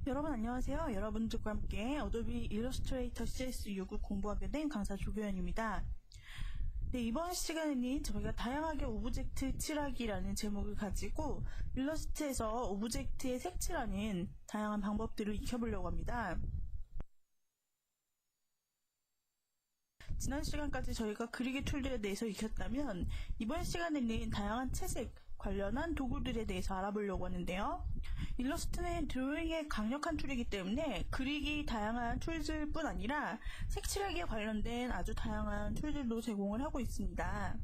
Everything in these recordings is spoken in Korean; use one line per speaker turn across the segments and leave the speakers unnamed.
여러분 안녕하세요. 여러분들과 함께 어도비 일러스트레이터 CS6을 공부하게 된 강사 조교연입니다. 네, 이번 시간에는 저희가 다양하게 오브젝트 칠하기라는 제목을 가지고 일러스트에서 오브젝트의 색칠하는 다양한 방법들을 익혀보려고 합니다. 지난 시간까지 저희가 그리기 툴들에 대해서 익혔다면 이번 시간에는 다양한 채색 관련한 도구들에 대해서 알아보려고 하는데요. 일러스트는 드로잉의 강력한 툴이기 때문에 그리기 다양한 툴들뿐 아니라 색칠하기에 관련된 아주 다양한 툴들도 제공을 하고 있습니다.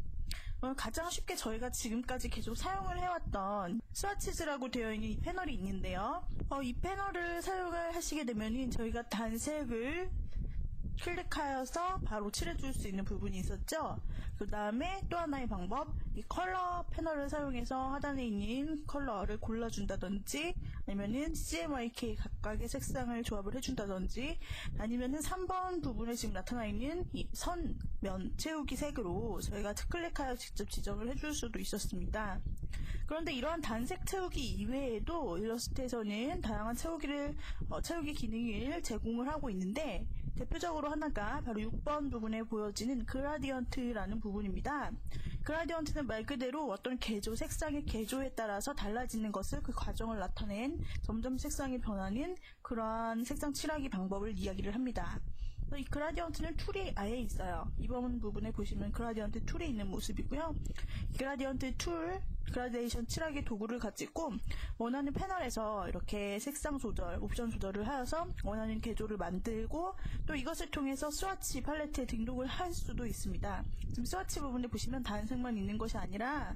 가장 쉽게 저희가 지금까지 계속 사용을 해왔던 스와치즈라고 되어 있는 이 패널이 있는데요. 이 패널을 사용을 하시게 되면 저희가 단색을 클릭하여서 바로 칠해줄 수 있는 부분이 있었죠. 그 다음에 또 하나의 방법, 이 컬러 패널을 사용해서 하단에 있는 컬러를 골라준다든지 아니면은 CMYK 각각의 색상을 조합을 해준다든지 아니면은 3번 부분에 지금 나타나 있는 이 선, 면 채우기 색으로 저희가 클릭하여 직접 지정을 해줄 수도 있었습니다. 그런데 이러한 단색 채우기 이외에도 일러스트에서는 다양한 채우기 기능을 제공을 하고 있는데 대표적으로 하나가 바로 6번 부분에 보여지는 그라디언트라는 부분입니다. 그라디언트는 말 그대로 어떤 개조, 색상의 개조에 따라서 달라지는 것을 그 과정을 나타낸 점점 색상이 변하는 그러한 색상 칠하기 방법을 이야기를 합니다. 이 그라디언트는 툴이 아예 있어요. 이번 부분에 보시면 그라디언트 툴이 있는 모습이고요. 그라디언트 툴, 그라데이션 칠하기 도구를 가지고 원하는 패널에서 이렇게 색상 조절, 옵션 조절을 하여서 원하는 개조를 만들고 또 이것을 통해서 스와치 팔레트에 등록을 할 수도 있습니다. 지금 스와치 부분에 보시면 단색만 있는 것이 아니라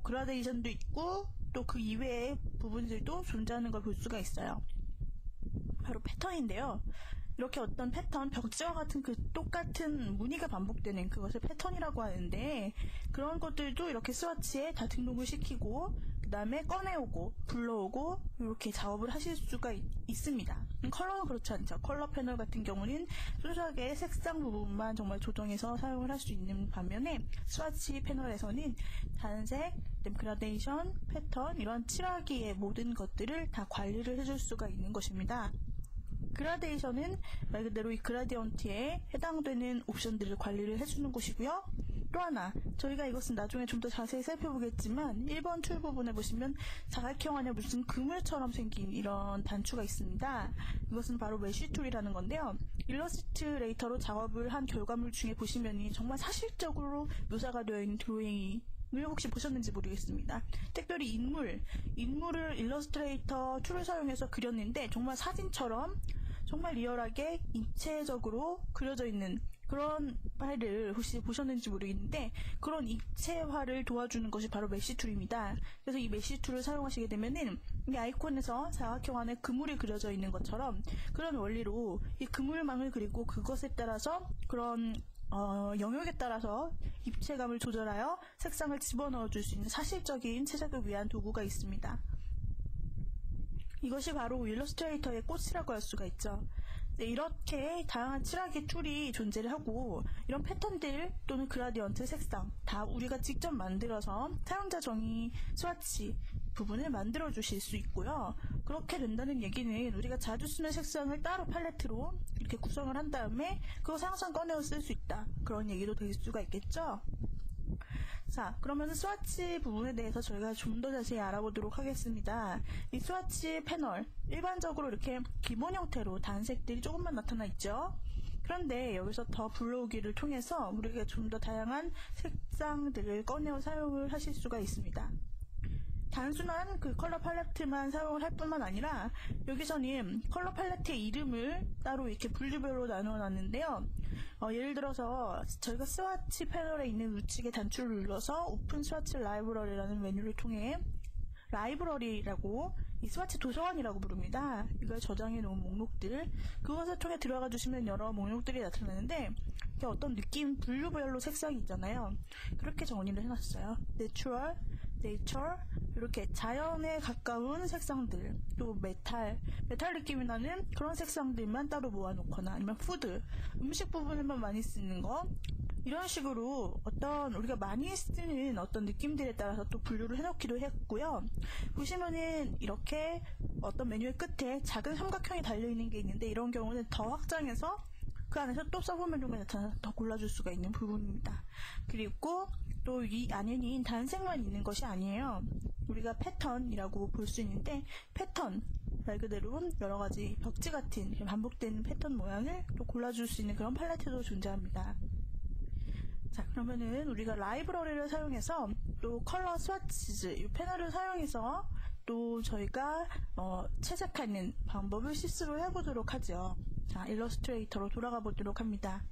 그라데이션도 있고 또 그 이외의 부분들도 존재하는 걸 볼 수가 있어요. 바로 패턴인데요. 이렇게 어떤 패턴, 벽지와 같은 그 똑같은 무늬가 반복되는 그것을 패턴이라고 하는데 그런 것들도 이렇게 스와치에 다 등록을 시키고 그 다음에 꺼내오고 불러오고 이렇게 작업을 하실 수가 있습니다. 컬러는 그렇지 않죠. 컬러 패널 같은 경우는 순수하게 색상 부분만 정말 조정해서 사용을 할 수 있는 반면에 스와치 패널에서는 단색, 그라데이션, 패턴 이런 칠하기의 모든 것들을 다 관리를 해줄 수가 있는 것입니다. 그라데이션은 말 그대로 이 그라디언트에 해당되는 옵션들을 관리를 해주는 곳이고요. 또 하나, 저희가 이것은 나중에 좀 더 자세히 살펴보겠지만 1번 툴 부분에 보시면 사각형 안에 무슨 그물처럼 생긴 이런 단추가 있습니다. 이것은 바로 메쉬 툴이라는 건데요. 일러스트레이터로 작업을 한 결과물 중에 보시면 정말 사실적으로 묘사가 되어 있는 드로잉이 혹시 보셨는지 모르겠습니다. 특별히 인물을 일러스트레이터 툴을 사용해서 그렸는데 정말 사진처럼 정말 리얼하게 입체적으로 그려져 있는 그런 파일을 혹시 보셨는지 모르겠는데 그런 입체화를 도와주는 것이 바로 메쉬 툴입니다. 그래서 이 메쉬 툴을 사용하시게 되면은 이 아이콘에서 사각형 안에 그물이 그려져 있는 것처럼 그런 원리로 이 그물망을 그리고 그것에 따라서 그런 영역에 따라서 입체감을 조절하여 색상을 집어넣어 줄 수 있는 사실적인 제작을 위한 도구가 있습니다. 이것이 바로 일러스트레이터의 꽃이라고 할 수가 있죠. 네, 이렇게 다양한 칠하기 툴이 존재를 하고 이런 패턴들 또는 그라디언트 색상 다 우리가 직접 만들어서 사용자 정의 스와치 부분을 만들어 주실 수 있고요. 그렇게 된다는 얘기는 우리가 자주 쓰는 색상을 따로 팔레트로 이렇게 구성을 한 다음에 그것을 항상 꺼내어 쓸 수 있다. 그런 얘기도 될 수가 있겠죠. 자, 그러면 스와치 부분에 대해서 저희가 좀 더 자세히 알아보도록 하겠습니다. 이 스와치 패널, 일반적으로 이렇게 기본 형태로 단색들이 조금만 나타나 있죠. 그런데 여기서 더 불러오기를 통해서 우리가 좀 더 다양한 색상들을 꺼내어 사용을 하실 수가 있습니다. 단순한 그 컬러 팔레트만 사용을 할 뿐만 아니라 여기서는 컬러 팔레트의 이름을 따로 이렇게 분류별로 나누어 놨는데요. 예를 들어서 저희가 스와치 패널에 있는 우측에 단추를 눌러서 오픈 스와치 라이브러리라는 메뉴를 통해 라이브러리라고 이 스와치 도서관이라고 부릅니다. 이걸 저장해 놓은 목록들 그것을 통해 들어가 주시면 여러 목록들이 나타나는데 이게 어떤 느낌 분류별로 색상이 있잖아요. 그렇게 정리를 해놨어요. Natural, Nature 이렇게 자연에 가까운 색상들 또 메탈 느낌이 나는 그런 색상들만 따로 모아놓거나 아니면 푸드 음식 부분에만 많이 쓰는 거 이런 식으로 어떤 우리가 많이 쓰는 어떤 느낌들에 따라서 또 분류를 해놓기도 했고요. 보시면은 이렇게 어떤 메뉴의 끝에 작은 삼각형이 달려있는 게 있는데 이런 경우는 더 확장해서 그 안에서 또 서브 메뉴가 나타나서 더 골라줄 수가 있는 부분입니다. 그리고 또 이 안에는 단색만 있는 것이 아니에요. 우리가 패턴이라고 볼 수 있는데 패턴 말 그대로 여러 가지 벽지 같은 반복되는 패턴 모양을 또 골라줄 수 있는 그런 팔레트도 존재합니다. 자, 그러면은 우리가 라이브러리를 사용해서 또 컬러 스와치즈 이 패널을 사용해서 또 저희가 채색하는 방법을 실습을 해보도록 하죠. 자, 일러스트레이터로 돌아가 보도록 합니다.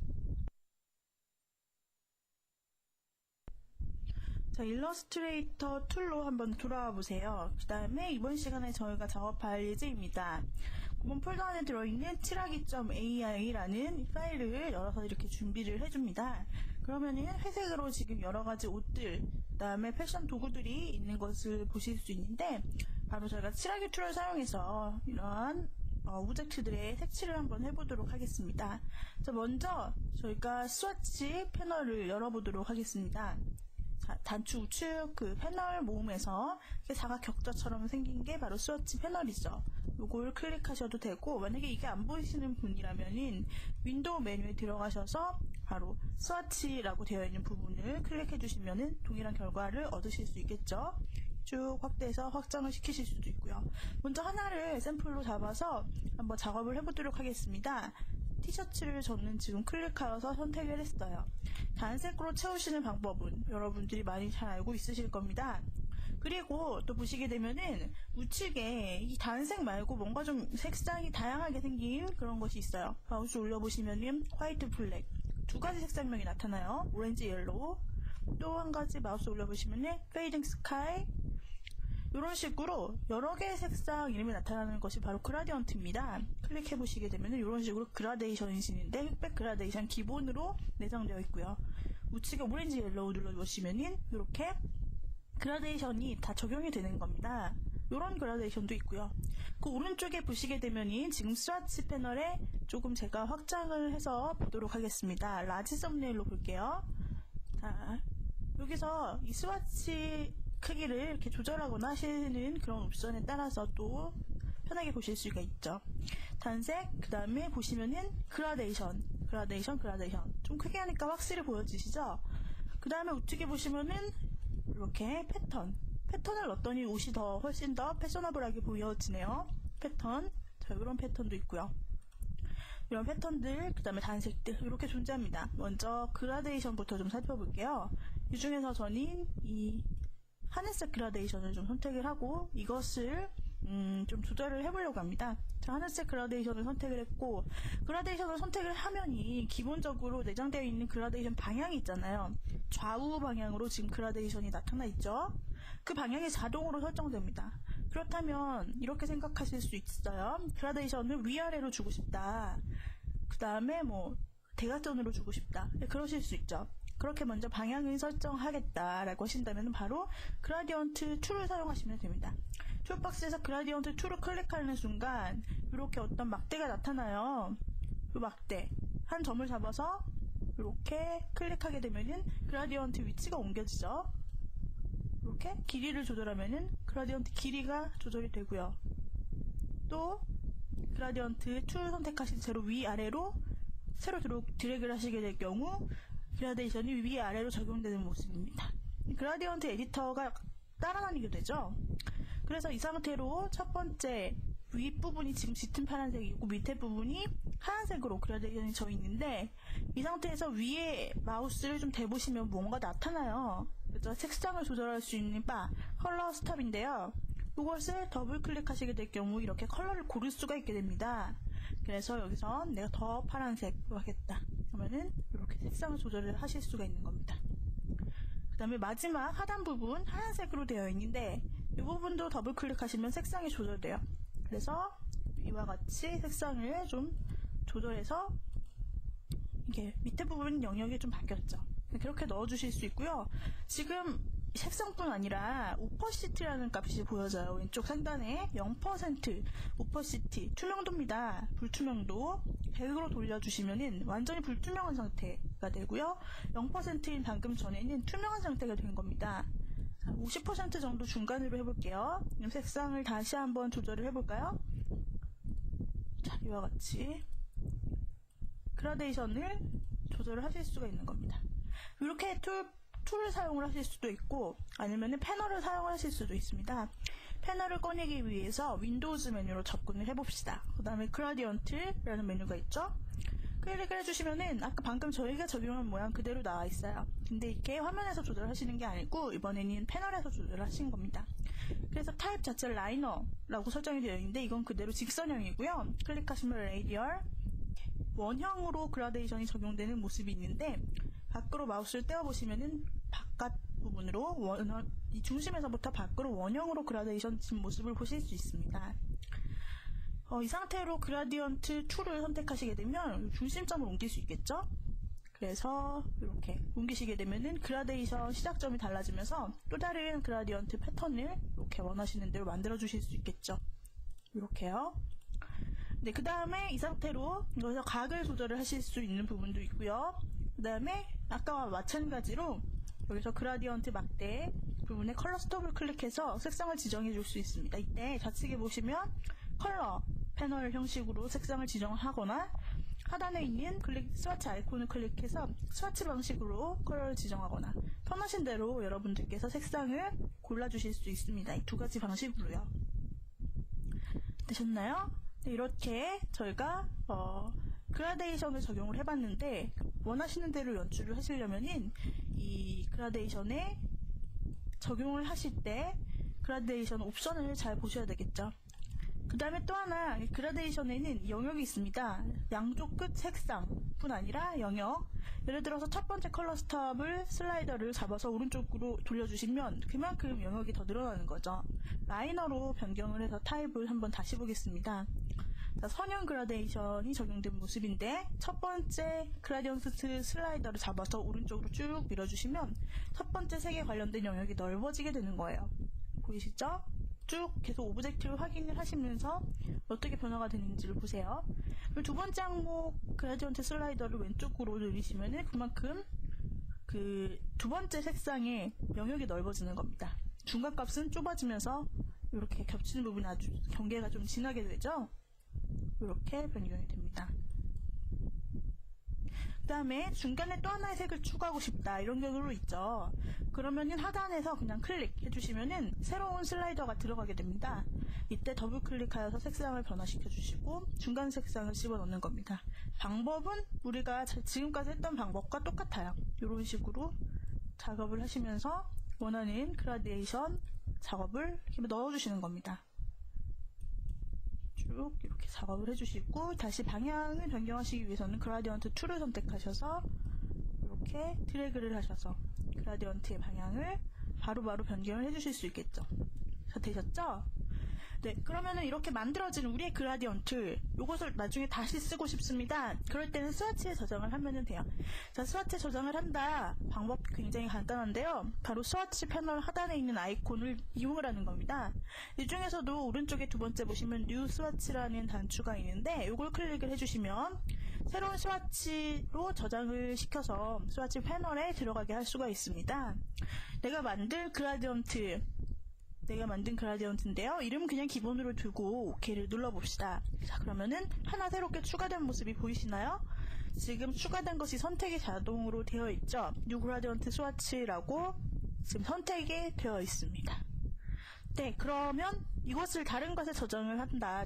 자, 일러스트레이터 툴로 한번 돌아와 보세요. 그 다음에 이번 시간에 저희가 작업할 예제입니다. 구문 폴더 안에 들어있는 칠하기.ai라는 파일을 열어서 이렇게 준비를 해줍니다. 그러면은 회색으로 지금 여러가지 옷들, 그 다음에 패션 도구들이 있는 것을 보실 수 있는데, 바로 저희가 칠하기 툴을 사용해서 이러한 오브젝트들의 색칠을 한번 해보도록 하겠습니다. 자, 먼저 저희가 스와치 패널을 열어보도록 하겠습니다. 자, 단추 우측 그 패널 모음에서 사각격자처럼 생긴 게 바로 스와치 패널이죠. 요걸 클릭하셔도 되고, 만약에 이게 안 보이시는 분이라면은 윈도우 메뉴에 들어가셔서 바로 스와치라고 되어 있는 부분을 클릭해 주시면은 동일한 결과를 얻으실 수 있겠죠. 쭉 확대해서 확장을 시키실 수도 있고요. 먼저 하나를 샘플로 잡아서 한번 작업을 해보도록 하겠습니다. 티셔츠를 저는 지금 클릭하여서 선택을 했어요. 단색으로 채우시는 방법은 여러분들이 많이 잘 알고 있으실 겁니다. 그리고 또 보시게 되면은 우측에 이 단색 말고 뭔가 좀 색상이 다양하게 생긴 그런 것이 있어요. 마우스 올려보시면은 화이트 블랙 두 가지 색상명이 나타나요. 오렌지 옐로우, 또 한 가지 마우스 올려보시면은 페이딩 스카이, 이런 식으로 여러 개의 색상 이름이 나타나는 것이 바로 그라디언트입니다. 클릭해 보시게 되면 이런 식으로 그라데이션이 있는데 흑백 그라데이션 기본으로 내장되어 있고요. 우측에 오렌지 옐로우 눌러보시면은 이렇게 그라데이션이 다 적용이 되는 겁니다. 이런 그라데이션도 있고요. 그 오른쪽에 보시게 되면은 지금 스와치 패널에 조금 제가 확장을 해서 보도록 하겠습니다. 라지 썸네일로 볼게요. 자, 여기서 이 스와치 크기를 이렇게 조절하거나 하시는 그런 옵션에 따라서 또 편하게 보실 수가 있죠. 단색, 그 다음에 보시면은 그라데이션. 좀 크게 하니까 확실히 보여지시죠? 그 다음에 우측에 보시면은 이렇게 패턴을 넣었더니 옷이 훨씬 더 패셔너블하게 보여지네요. 패턴, 자, 이런 패턴도 있고요. 이런 패턴들, 그 다음에 단색들 이렇게 존재합니다. 먼저 그라데이션부터 좀 살펴볼게요. 이 중에서 저는 이 하늘색 그라데이션을 좀 선택을 하고 이것을 좀 조절을 해보려고 합니다. 자, 하늘색 그라데이션을 선택을 했고, 그라데이션을 선택을 하면이 기본적으로 내장되어 있는 그라데이션 방향이 있잖아요. 좌우 방향으로 지금 그라데이션이 나타나 있죠. 그 방향이 자동으로 설정됩니다. 그렇다면 이렇게 생각하실 수 있어요. 그라데이션을 위아래로 주고 싶다. 그 다음에 뭐 대각선으로 주고 싶다. 그러실 수 있죠. 그렇게 먼저 방향을 설정하겠다라고 하신다면 바로 그라디언트 툴을 사용하시면 됩니다. 툴박스에서 그라디언트 툴을 클릭하는 순간 이렇게 어떤 막대가 나타나요. 이 막대 한 점을 잡아서 이렇게 클릭하게 되면은 그라디언트 위치가 옮겨지죠. 이렇게 길이를 조절하면은 그라디언트 길이가 조절이 되고요. 또 그라디언트 툴 선택하신 채로 위아래로 세로 드래그를 하시게 될 경우 그라데이션이 위아래로 적용되는 모습입니다. 그라디언트 에디터가 따라다니게 되죠. 그래서 이 상태로 첫 번째 윗부분이 지금 짙은 파란색이고 밑에 부분이 하얀색으로 그라데이션이 져 있는데, 이 상태에서 위에 마우스를 좀 대보시면 뭔가 나타나요. 그래서 색상을 조절할 수 있는 바 컬러 스탑인데요. 이것을 더블 클릭하시게 될 경우 이렇게 컬러를 고를 수가 있게 됩니다. 그래서 여기서 내가 더 파란색으로 하겠다 그러면은 이렇게 색상을 조절을 하실 수가 있는 겁니다. 그 다음에 마지막 하단 부분 하얀색으로 되어 있는데 이 부분도 더블 클릭하시면 색상이 조절돼요. 그래서 이와 같이 색상을 좀 조절해서 이게 밑에 부분 영역이 좀 바뀌었죠. 그렇게 넣어주실 수 있고요. 지금 색상뿐 아니라 오퍼시티라는 값이 보여져요. 왼쪽 상단에 0% 오퍼시티 투명도입니다. 불투명도 100으로 돌려주시면은 완전히 불투명한 상태가 되고요. 0%인 방금 전에는 투명한 상태가 된 겁니다. 50% 정도 중간으로 해볼게요. 그럼 색상을 다시 한번 조절을 해볼까요? 자, 이와 같이 그라데이션을 조절을 하실 수가 있는 겁니다. 이렇게 툴을 사용을 하실 수도 있고 아니면 패널을 사용을 하실 수도 있습니다. 패널을 꺼내기 위해서 윈도우즈 메뉴로 접근을 해봅시다. 그 다음에 그라디언트라는 메뉴가 있죠. 클릭을 해주시면은 아까 방금 저희가 적용한 모양 그대로 나와 있어요. 근데 이렇게 화면에서 조절하시는 게 아니고 이번에는 패널에서 조절하신 겁니다. 그래서 타입 자체를 라이너라고 설정이 되어 있는데 이건 그대로 직선형이고요. 클릭하시면 레이디얼 원형으로 그라데이션이 적용되는 모습이 있는데 밖으로 마우스를 떼어보시면은 바깥 부분으로 이 중심에서부터 밖으로 원형으로 그라데이션 진 모습을 보실 수 있습니다. 이 상태로 그라디언트 툴을 선택하시게 되면 중심점을 옮길 수 있겠죠? 그래서 이렇게 옮기시게 되면은 그라데이션 시작점이 달라지면서 또 다른 그라디언트 패턴을 이렇게 원하시는 대로 만들어 주실 수 있겠죠. 이렇게요. 네, 그 다음에 이 상태로 여기서 각을 조절을 하실 수 있는 부분도 있고요. 그 다음에 아까와 마찬가지로 여기서 그라디언트 막대 부분에 컬러 스톱을 클릭해서 색상을 지정해 줄 수 있습니다. 이때 좌측에 보시면 컬러 패널 형식으로 색상을 지정하거나 하단에 있는 스와치 아이콘을 클릭해서 스와치 방식으로 컬러를 지정하거나 편하신 대로 여러분들께서 색상을 골라주실 수 있습니다. 이 두 가지 방식으로요. 되셨나요? 네, 이렇게 저희가 그라데이션을 적용을 해봤는데 원하시는 대로 연출을 하시려면은 이 그라데이션에 적용을 하실 때 그라데이션 옵션을 잘 보셔야 되겠죠. 그 다음에 또 하나 그라데이션에는 영역이 있습니다. 양쪽 끝 색상뿐 아니라 영역. 예를 들어서 첫 번째 컬러 스톱을 슬라이더를 잡아서 오른쪽으로 돌려주시면 그만큼 영역이 더 늘어나는 거죠. 라이너로 변경을 해서 타입을 한번 다시 보겠습니다. 자, 선형 그라데이션이 적용된 모습인데 첫 번째 그라디언트 슬라이더를 잡아서 오른쪽으로 쭉 밀어주시면 첫 번째 색에 관련된 영역이 넓어지게 되는 거예요. 보이시죠? 쭉 계속 오브젝트를 확인을 하시면서 어떻게 변화가 되는지를 보세요. 그리고 두 번째 항목 그라디언트 슬라이더를 왼쪽으로 늘리시면은 그만큼 그 두 번째 색상의 영역이 넓어지는 겁니다. 중간값은 좁아지면서 이렇게 겹치는 부분이 아주 경계가 좀 진하게 되죠. 이렇게 변경이 됩니다. 그 다음에 중간에 또 하나의 색을 추가하고 싶다 이런 경우로 있죠. 그러면은 하단에서 그냥 클릭해 주시면은 새로운 슬라이더가 들어가게 됩니다. 이때 더블 클릭하여서 색상을 변화시켜 주시고 중간 색상을 집어넣는 겁니다. 방법은 우리가 지금까지 했던 방법과 똑같아요. 이런 식으로 작업을 하시면서 원하는 그라데이션 작업을 이렇게 넣어주시는 겁니다. 쭉 이렇게 작업을 해주시고 다시 방향을 변경하시기 위해서는 그라디언트 툴을 선택하셔서 이렇게 드래그를 하셔서 그라디언트의 방향을 바로바로 변경을 해주실 수 있겠죠. 자, 되셨죠? 네, 그러면은 이렇게 만들어진 우리의 그라디언트 이것을 나중에 다시 쓰고 싶습니다. 그럴 때는 스와치에 저장을 하면 돼요. 자, 스와치에 저장을 한다. 방법 굉장히 간단한데요. 바로 스와치 패널 하단에 있는 아이콘을 이용을 하는 겁니다. 이 중에서도 오른쪽에 두 번째 보시면 뉴 스와치라는 단추가 있는데 이걸 클릭을 해주시면 새로운 스와치로 저장을 시켜서 스와치 패널에 들어가게 할 수가 있습니다. 내가 만든 그라디언트인데요. 이름은 그냥 기본으로 두고 OK를 눌러봅시다. 자, 그러면은 하나 새롭게 추가된 모습이 보이시나요? 지금 추가된 것이 선택이 자동으로 되어 있죠. New Gradient Swatch라고 지금 선택이 되어 있습니다. 네, 그러면 이것을 다른 것에 적용을 한다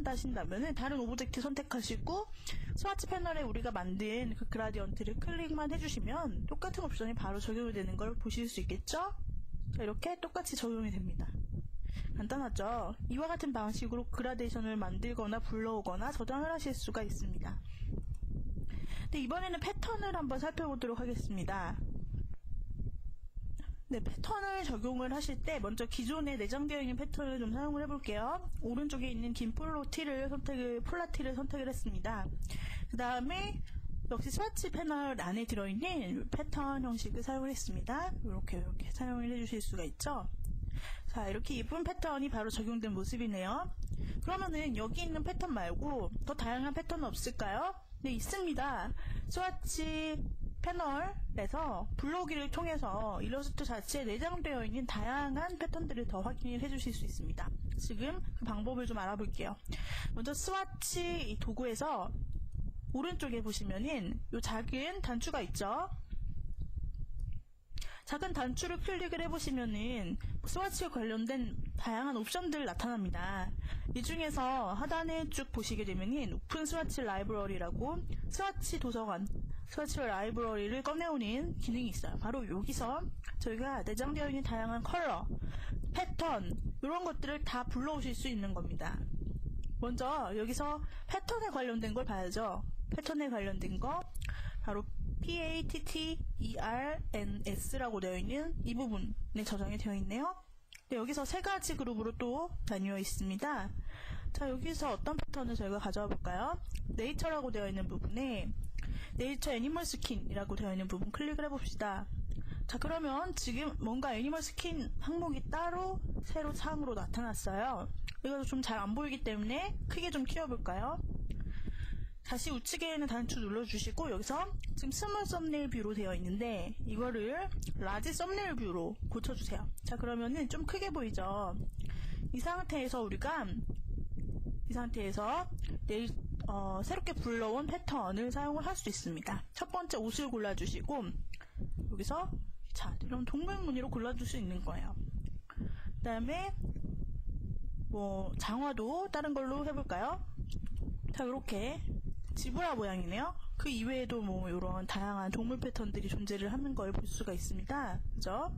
하신다면은 다른 오브젝트 선택하시고 스와치 패널에 우리가 만든 그 그라디언트를 클릭만 해주시면 똑같은 옵션이 바로 적용이 되는 걸 보실 수 있겠죠? 자, 이렇게 똑같이 적용이 됩니다. 간단하죠? 이와 같은 방식으로 그라데이션을 만들거나 불러오거나 저장을 하실 수가 있습니다. 네, 이번에는 패턴을 한번 살펴보도록 하겠습니다. 네, 패턴을 적용을 하실 때 먼저 기존에 내장되어 있는 패턴을 좀 사용을 해볼게요. 오른쪽에 있는 긴 폴라 티를 선택을 했습니다. 그 다음에 역시 스와치 패널 안에 들어있는 패턴 형식을 사용했습니다. 이렇게 사용을 해주실 수가 있죠. 자, 이렇게 예쁜 패턴이 바로 적용된 모습이네요. 그러면은 여기 있는 패턴 말고 더 다양한 패턴은 없을까요? 네, 있습니다. 스와치 패널에서 블로기를 통해서 일러스트 자체에 내장되어 있는 다양한 패턴들을 더 확인을 해주실 수 있습니다. 지금 그 방법을 좀 알아볼게요. 먼저 스와치 도구에서 오른쪽에 보시면은 이 작은 단추가 있죠. 작은 단추를 클릭을 해보시면은 스와치와 관련된 다양한 옵션들 나타납니다. 이 중에서 하단에 쭉 보시게 되면은 오픈 스와치 라이브러리라고 스와치 도서관, 스와치 라이브러리를 꺼내오는 기능이 있어요. 바로 여기서 저희가 내장되어 있는 다양한 컬러, 패턴 이런 것들을 다 불러오실 수 있는 겁니다. 먼저 여기서 패턴에 관련된 걸 봐야죠. 패턴에 관련된 거 바로 PATTERNS라고 되어 있는 이 부분에 저장이 되어 있네요. 네, 여기서 세 가지 그룹으로 또 나뉘어 있습니다. 자, 여기서 어떤 패턴을 저희가 가져와 볼까요? 네이처라고 되어 있는 부분에 네이처 애니멀 스킨이라고 되어 있는 부분 클릭을 해봅시다. 자, 그러면 지금 뭔가 애니멀 스킨 항목이 따로 새로 사항으로 나타났어요. 이거 좀 잘 안 보이기 때문에 크게 좀 키워볼까요? 다시 우측에 있는 단추 눌러주시고 여기서 지금 스몰 썸네일 뷰로 되어 있는데 이거를 라지 썸네일 뷰로 고쳐주세요. 자, 그러면은 좀 크게 보이죠? 이 상태에서 우리가 새롭게 불러온 패턴을 사용을 할 수 있습니다. 첫 번째 옷을 골라주시고 여기서 자, 이런 동물 무늬로 골라줄 수 있는 거예요. 그 다음에 뭐 장화도 다른 걸로 해볼까요? 자, 이렇게 지브라 모양이네요. 그 이외에도 뭐 이런 다양한 동물 패턴들이 존재를 하는 걸 볼 수가 있습니다. 그죠?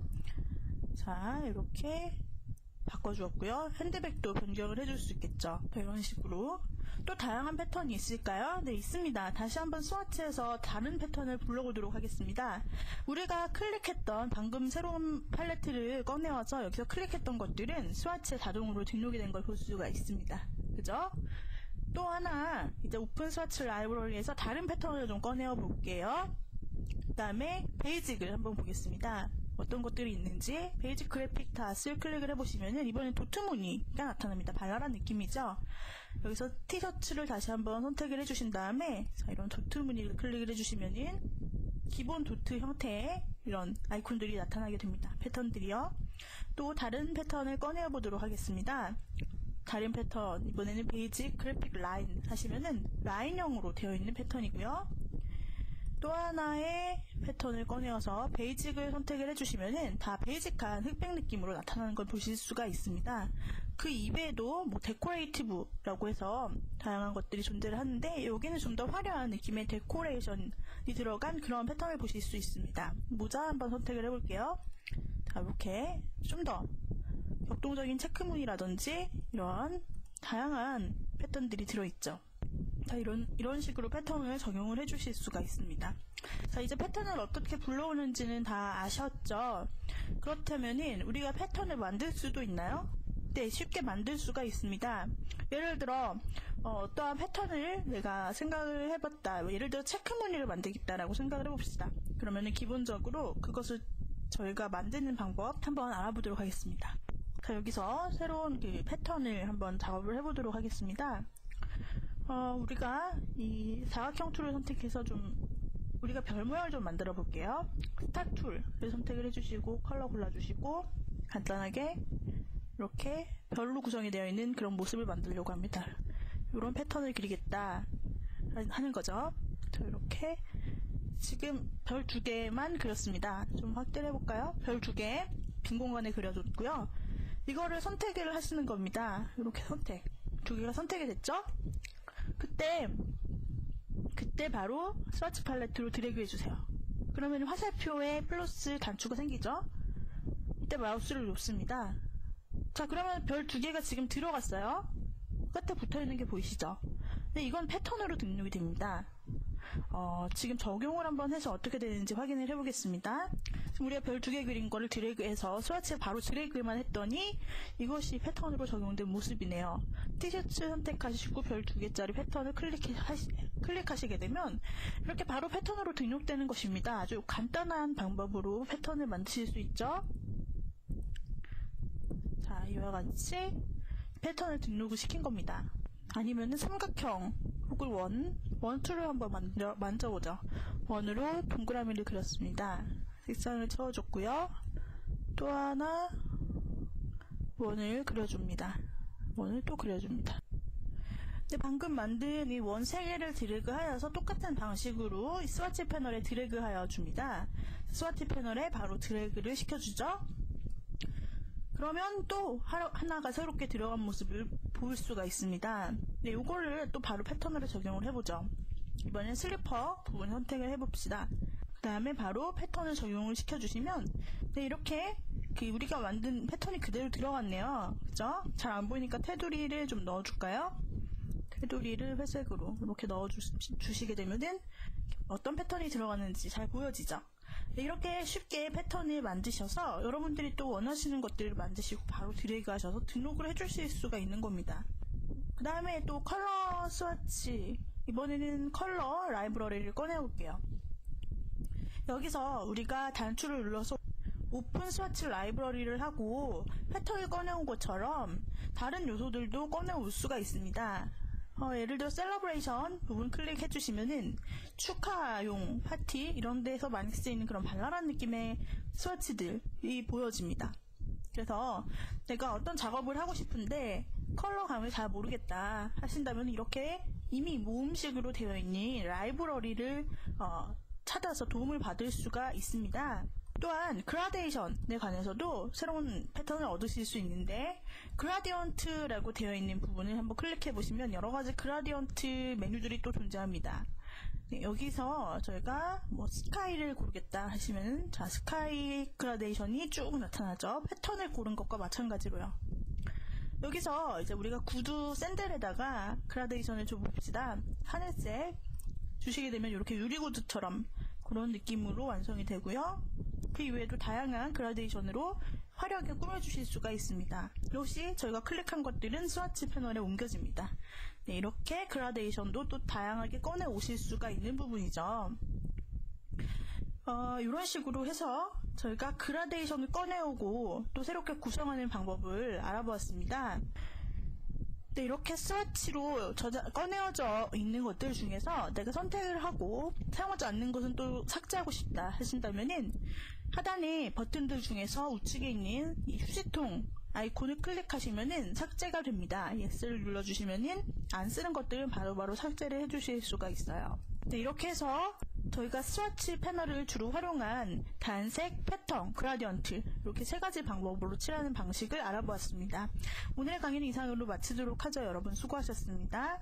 자, 이렇게 바꿔주었고요. 핸드백도 변경을 해줄 수 있겠죠. 이런 식으로. 또 다양한 패턴이 있을까요? 네, 있습니다. 다시 한번 스와치에서 다른 패턴을 불러보도록 하겠습니다. 우리가 클릭했던 방금 새로운 팔레트를 꺼내와서 여기서 클릭했던 것들은 스와치에 자동으로 등록이 된 걸 볼 수가 있습니다. 그죠? 또 하나 이제 오픈 스와치 라이브러리에서 다른 패턴을 좀 꺼내어 볼게요. 그 다음에 베이직을 한번 보겠습니다. 어떤 것들이 있는지 베이직 그래픽 닷을 클릭을 해보시면은 이번엔 도트 무늬가 나타납니다. 발랄한 느낌이죠. 여기서 티셔츠를 다시 한번 선택을 해주신 다음에 자, 이런 도트 무늬를 클릭을 해주시면은 기본 도트 형태의 이런 아이콘들이 나타나게 됩니다. 패턴들이요. 또 다른 패턴을 꺼내어 보도록 하겠습니다. 다른 패턴, 이번에는 베이직 그래픽 라인 하시면은 라인형으로 되어 있는 패턴이고요. 또 하나의 패턴을 꺼내어서 베이직을 선택을 해주시면은 다 베이직한 흑백 느낌으로 나타나는 걸 보실 수가 있습니다. 그 이외에도 뭐 데코레이티브라고 해서 다양한 것들이 존재를 하는데 여기는 좀 더 화려한 느낌의 데코레이션이 들어간 그런 패턴을 보실 수 있습니다. 모자 한번 선택을 해볼게요. 자, 이렇게 좀 더 격동적인 체크무늬라든지 이런 다양한 패턴들이 들어있죠. 자, 이런 식으로 패턴을 적용을 해주실 수가 있습니다. 자, 이제 패턴을 어떻게 불러오는지는 다 아셨죠? 그렇다면은 우리가 패턴을 만들 수도 있나요? 네, 쉽게 만들 수가 있습니다. 예를 들어 어떠한 패턴을 내가 생각을 해봤다. 예를 들어 체크무늬를 만들겠다라고 생각을 해봅시다. 그러면은 기본적으로 그것을 저희가 만드는 방법 한번 알아보도록 하겠습니다. 자, 여기서 새로운 그 패턴을 한번 작업을 해보도록 하겠습니다. 우리가 이 사각형 툴을 선택해서 우리가 별 모양을 좀 만들어 볼게요. 스타트 툴을 선택을 해주시고 컬러 골라주시고 간단하게 이렇게 별로 구성이 되어 있는 그런 모습을 만들려고 합니다. 이런 패턴을 그리겠다 하는 거죠. 자, 이렇게 지금 별 2개만 그렸습니다. 좀 확대를 해볼까요? 별 2개 빈 공간에 그려줬고요. 이거를 선택을 하시는 겁니다. 이렇게 2개가 선택이 됐죠? 그때 바로 스와치 팔레트로 드래그 해주세요. 그러면 화살표에 플러스 단추가 생기죠? 이때 마우스를 놓습니다. 자, 그러면 별 2개가 지금 들어갔어요. 끝에 붙어있는 게 보이시죠? 근데 이건 패턴으로 등록이 됩니다. 지금 적용을 한번 해서 어떻게 되는지 확인을 해보겠습니다. 지금 우리가 별 2개 그린 거를 드래그해서 스와치에 바로 드래그만 했더니 이것이 패턴으로 적용된 모습이네요. 티셔츠 선택하시고 별 2개짜리 패턴을 클릭하시게 되면 이렇게 바로 패턴으로 등록되는 것입니다. 아주 간단한 방법으로 패턴을 만드실 수 있죠. 자, 이와 같이 패턴을 등록을 시킨 겁니다. 아니면은 삼각형 혹은 원툴을 한번 만져보죠. 원으로 동그라미를 그렸습니다. 색상을 채워줬고요. 또 하나 원을 그려줍니다. 원을 또 그려줍니다. 근데 방금 만든 이 원 3개를 드래그하여서 똑같은 방식으로 이 스와치 패널에 드래그하여 줍니다. 스와치 패널에 바로 드래그를 시켜주죠. 그러면 또 하나가 새롭게 들어간 모습을 볼 수가 있습니다. 네, 이거를 또 바로 패턴으로 적용을 해보죠. 이번엔 슬리퍼 부분 선택을 해봅시다. 그 다음에 바로 패턴을 적용을 시켜주시면 네, 이렇게 우리가 만든 패턴이 그대로 들어갔네요. 그죠? 잘 안 보이니까 테두리를 좀 넣어줄까요? 테두리를 회색으로 이렇게 넣어주시게 되면은 어떤 패턴이 들어가는지 잘 보여지죠? 네, 이렇게 쉽게 패턴을 만드셔서 여러분들이 또 원하시는 것들을 만드시고 바로 드래그 하셔서 등록을 해주실 수가 있는 겁니다. 그 다음에 또 컬러 스와치, 이번에는 컬러 라이브러리를 꺼내볼게요. 여기서 우리가 단추를 눌러서 오픈 스와치 라이브러리를 하고 패턴을 꺼내온 것처럼 다른 요소들도 꺼내올 수가 있습니다. 예를 들어 셀러브레이션 부분 클릭해 주시면은 축하용 파티 이런 데서 많이 쓰이는 그런 발랄한 느낌의 스와치들이 보여집니다. 그래서 내가 어떤 작업을 하고 싶은데 컬러감을 잘 모르겠다 하신다면 이렇게 이미 모음식으로 되어 있는 라이브러리를 찾아서 도움을 받을 수가 있습니다. 또한 그라데이션에 관해서도 새로운 패턴을 얻으실 수 있는데 그라디언트라고 되어 있는 부분을 한번 클릭해 보시면 여러가지 그라디언트 메뉴들이 또 존재합니다. 네, 여기서 저희가 스카이를 고르겠다 하시면 자, 스카이 그라데이션이 쭉 나타나죠. 패턴을 고른 것과 마찬가지로요. 여기서 이제 우리가 구두 샌들에다가 그라데이션을 줘봅시다. 하늘색 주시게 되면 이렇게 유리구두처럼 그런 느낌으로 완성이 되고요. 그 이외에도 다양한 그라데이션으로 화려하게 꾸며주실 수가 있습니다. 이것이 저희가 클릭한 것들은 스와치 패널에 옮겨집니다. 네, 이렇게 그라데이션도 또 다양하게 꺼내 오실 수가 있는 부분이죠. 이런 식으로 해서 저희가 그라데이션을 꺼내오고 또 새롭게 구성하는 방법을 알아보았습니다. 네, 이렇게 스와치로 꺼내어져 있는 것들 중에서 내가 선택을 하고 사용하지 않는 것은 또 삭제하고 싶다 하신다면은 하단에 버튼들 중에서 우측에 있는 이 휴지통 아이콘을 클릭하시면은 삭제가 됩니다. Yes를 눌러주시면은 안 쓰는 것들은 바로바로 삭제를 해주실 수가 있어요. 네, 이렇게 해서 저희가 스와치 패널을 주로 활용한 단색, 패턴, 그라디언트 이렇게 3가지 방법으로 칠하는 방식을 알아보았습니다. 오늘의 강의는 이상으로 마치도록 하죠. 여러분 수고하셨습니다.